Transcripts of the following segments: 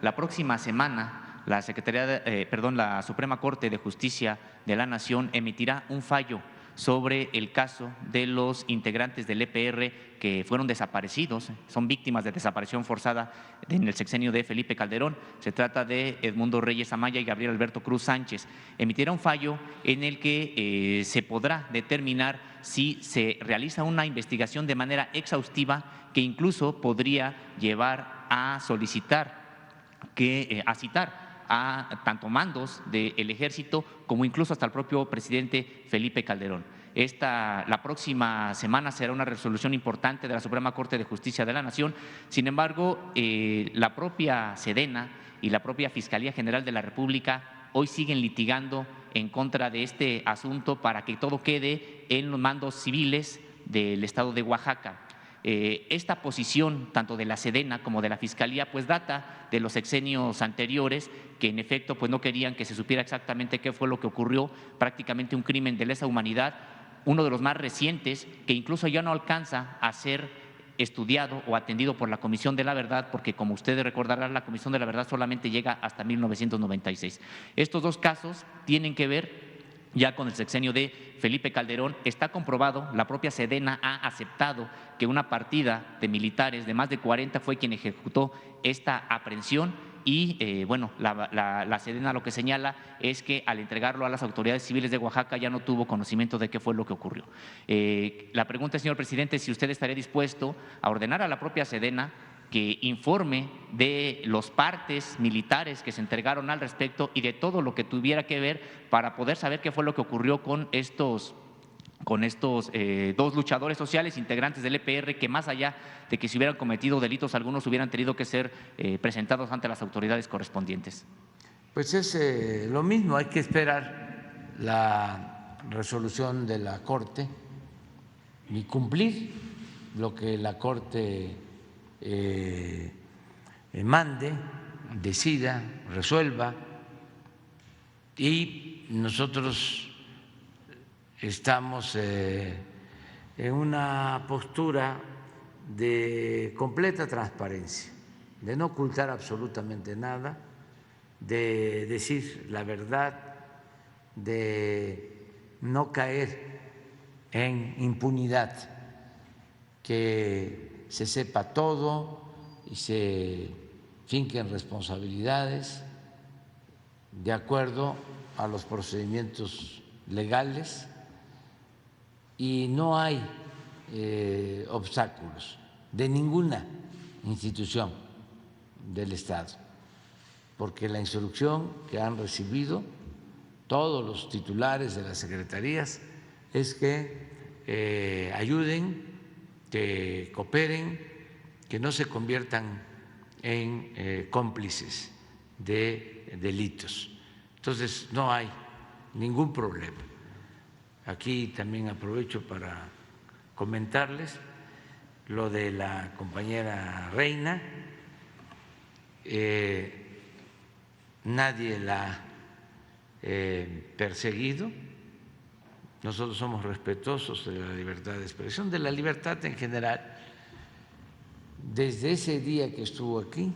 la próxima semana la Suprema Corte de Justicia de la Nación emitirá un fallo sobre el caso de los integrantes del EPR que fueron desaparecidos, son víctimas de desaparición forzada en el sexenio de Felipe Calderón. Se trata de Edmundo Reyes Amaya y Gabriel Alberto Cruz Sánchez. Emitirá un fallo en el que se podrá determinar si se realiza una investigación de manera exhaustiva que incluso podría llevar a solicitar a citar a tanto mandos del Ejército como incluso hasta el propio presidente Felipe Calderón. La próxima semana será una resolución importante de la Suprema Corte de Justicia de la Nación. Sin embargo, la propia Sedena y la propia Fiscalía General de la República hoy siguen litigando en contra de este asunto para que todo quede en los mandos civiles del Estado de Oaxaca. Esta posición, tanto de la Sedena como de la Fiscalía, pues data de los sexenios anteriores, que en efecto pues no querían que se supiera exactamente qué fue lo que ocurrió, prácticamente un crimen de lesa humanidad, uno de los más recientes, que incluso ya no alcanza a ser estudiado o atendido por la Comisión de la Verdad, porque como ustedes recordarán, la Comisión de la Verdad solamente llega hasta 1996. Estos dos casos tienen que ver ya con el sexenio de Felipe Calderón. Está comprobado, la propia Sedena ha aceptado que una partida de militares de más de 40 fue quien ejecutó esta aprehensión y bueno, la Sedena lo que señala es que al entregarlo a las autoridades civiles de Oaxaca ya no tuvo conocimiento de qué fue lo que ocurrió. La pregunta, señor presidente, es si usted estaría dispuesto a ordenar a la propia Sedena que informe de los partes militares que se entregaron al respecto y de todo lo que tuviera que ver para poder saber qué fue lo que ocurrió con estos dos luchadores sociales integrantes del EPR, que más allá de que se hubieran cometido delitos, algunos hubieran tenido que ser presentados ante las autoridades correspondientes. Pues es lo mismo, hay que esperar la resolución de la Corte y cumplir lo que la Corte mande, decida, resuelva, y nosotros estamos en una postura de completa transparencia, de no ocultar absolutamente nada, de decir la verdad, de no caer en impunidad, que se sepa todo y se finquen responsabilidades de acuerdo a los procedimientos legales y no hay obstáculos de ninguna institución del Estado, porque la instrucción que han recibido todos los titulares de las secretarías es que ayuden, que cooperen, que no se conviertan en cómplices de delitos. Entonces, no hay ningún problema. Aquí también aprovecho para comentarles lo de la compañera Reina. Nadie la ha perseguido. Nosotros somos respetuosos de la libertad de expresión, de la libertad en general. Desde ese día que estuvo aquí,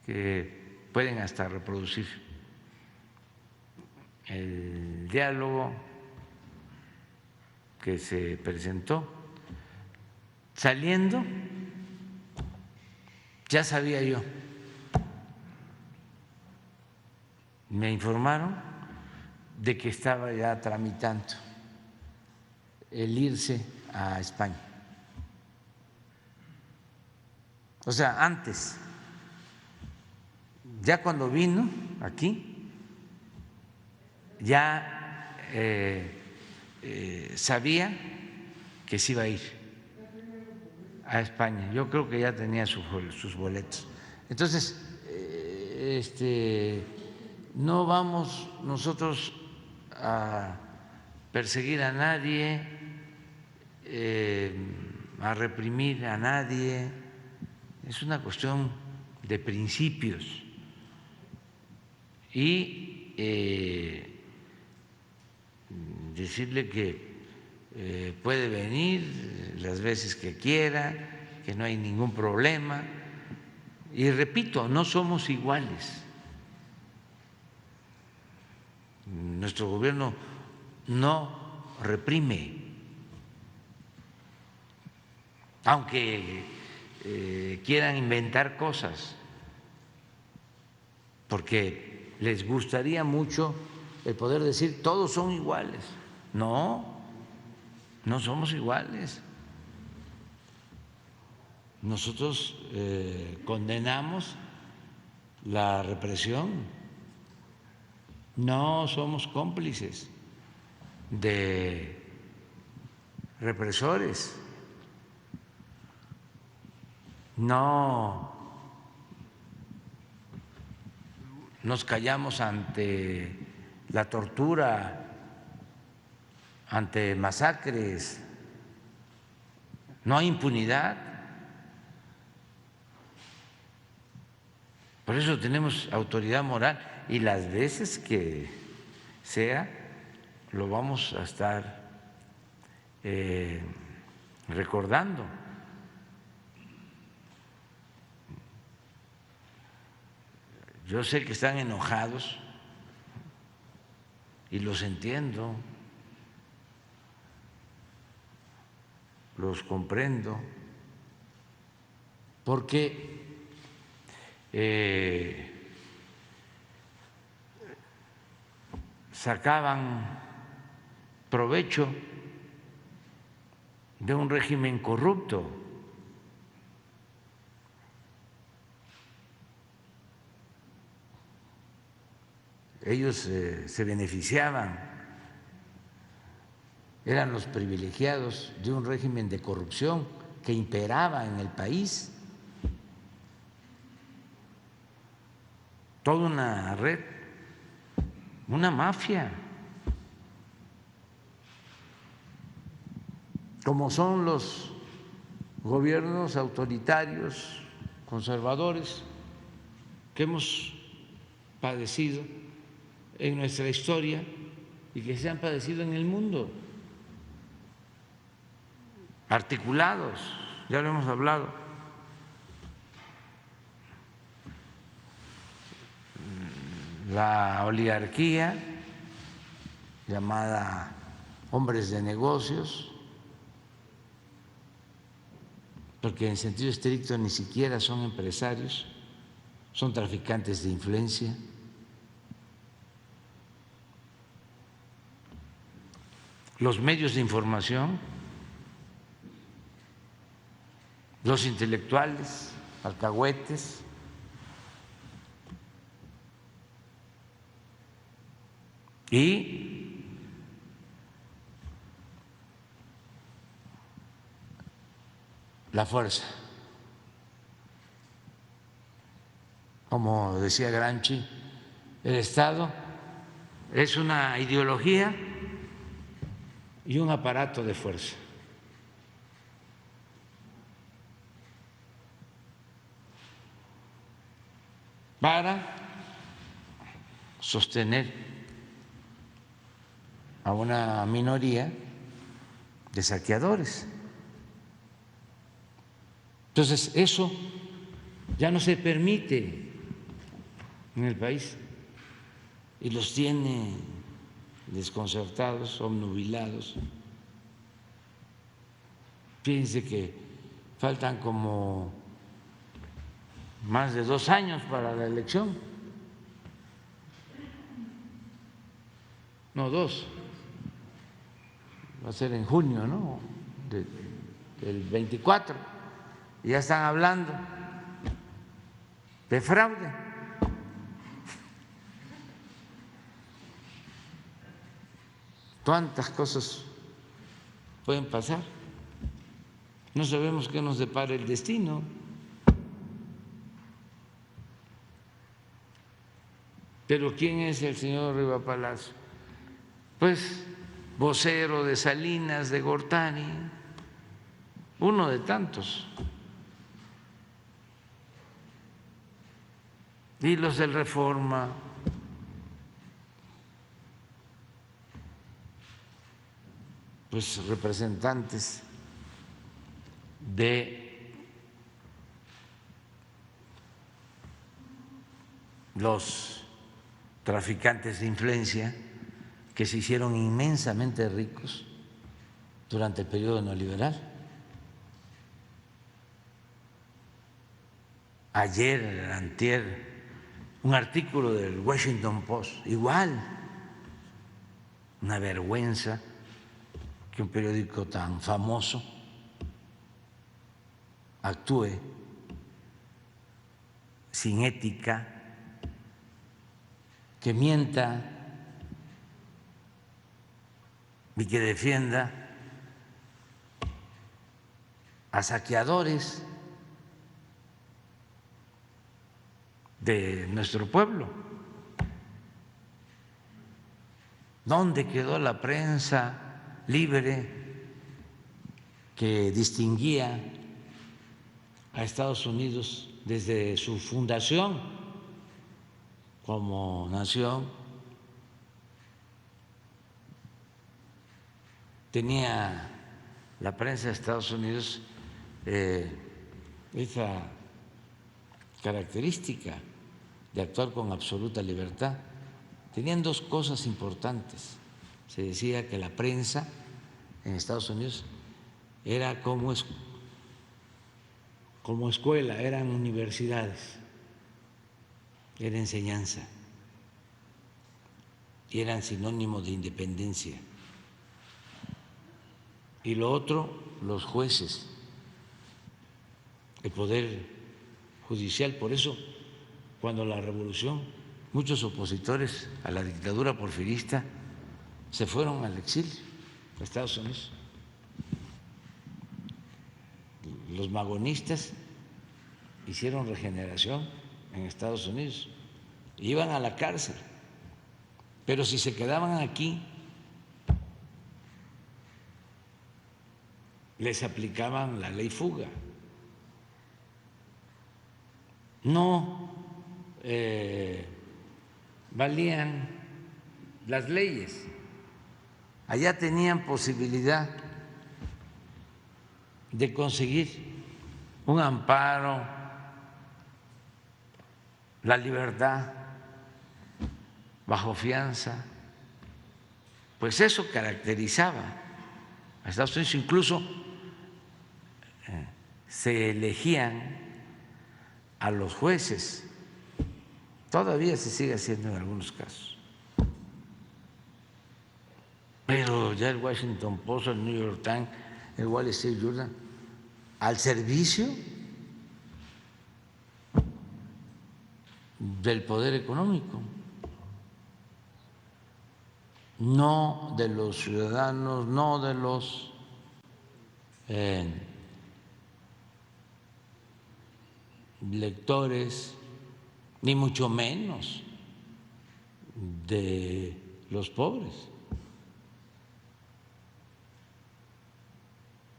que pueden hasta reproducir el diálogo que se presentó, saliendo, ya sabía yo, me informaron de que estaba ya tramitando el irse a España. O sea, antes, ya cuando vino aquí, ya sabía que se iba a ir a España. Yo creo que ya tenía sus boletos. Entonces, no vamos nosotros a perseguir a nadie, a reprimir a nadie. Es una cuestión de principios y decirle que puede venir las veces que quiera, que no hay ningún problema Y repito, no somos iguales. Nuestro gobierno no reprime, aunque quieran inventar cosas, porque les gustaría mucho el poder decir todos son iguales. No, no somos iguales. Nosotros condenamos la represión, no somos cómplices de represores, no nos callamos ante la tortura, ante masacres, no hay impunidad. Por eso tenemos autoridad moral y las veces que sea lo vamos a estar recordando. Yo sé que están enojados y los entiendo, los comprendo, porque sacaban provecho de un régimen corrupto. Ellos se beneficiaban, eran los privilegiados de un régimen de corrupción que imperaba en el país. Toda una red, una mafia, como son los gobiernos autoritarios, conservadores, que hemos padecido en nuestra historia y que se han padecido en el mundo, articulados, ya lo hemos hablado. La oligarquía, llamada hombres de negocios, porque en sentido estricto ni siquiera son empresarios, son traficantes de influencia. Los medios de información, los intelectuales, alcahuetes, y la fuerza. Como decía Gramsci, el Estado es una ideología y un aparato de fuerza. Para sostener a una minoría de saqueadores. Entonces, eso ya no se permite en el país y los tiene desconcertados, obnubilados. Fíjense que faltan como más de 2 años para la elección. No, 2. Va a ser en junio, ¿no? Del 24. Y ya están hablando de fraude. ¿Cuántas cosas pueden pasar? No sabemos qué nos depara el destino. Pero ¿quién es el señor Riva Palacio? Pues vocero de Salinas, de Gortari, uno de tantos. Y los del Reforma, pues representantes de los traficantes de influencia que se hicieron inmensamente ricos durante el periodo neoliberal. Ayer, antier, un artículo del Washington Post, igual, una vergüenza que un periódico tan famoso actúe sin ética, que mienta y que defienda a saqueadores de nuestro pueblo. ¿Dónde quedó la prensa libre que distinguía a Estados Unidos desde su fundación como nación? Tenía la prensa de Estados Unidos esa característica de actuar con absoluta libertad. Tenían dos cosas importantes. Se decía que la prensa en Estados Unidos era como escuela, eran universidades, era enseñanza y eran sinónimo de independencia. Y lo otro, los jueces, el poder judicial. Por eso, cuando la revolución, muchos opositores a la dictadura porfirista se fueron al exilio a Estados Unidos. Los magonistas hicieron regeneración en Estados Unidos, iban a la cárcel, pero si se quedaban aquí, les aplicaban la ley fuga. No valían las leyes. Allá tenían posibilidad de conseguir un amparo, la libertad bajo fianza. Pues eso caracterizaba a Estados Unidos. Incluso se elegían a los jueces, todavía se sigue haciendo en algunos casos, pero ya el Washington Post, el New York Times, el Wall Street Journal, al servicio del poder económico, no de los ciudadanos, no de los lectores, ni mucho menos de los pobres.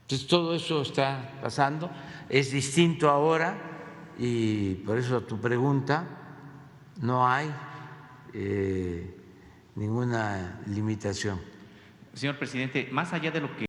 Entonces, todo eso está pasando, es distinto ahora y por eso a tu pregunta no hay ninguna limitación. Señor presidente, más allá de lo que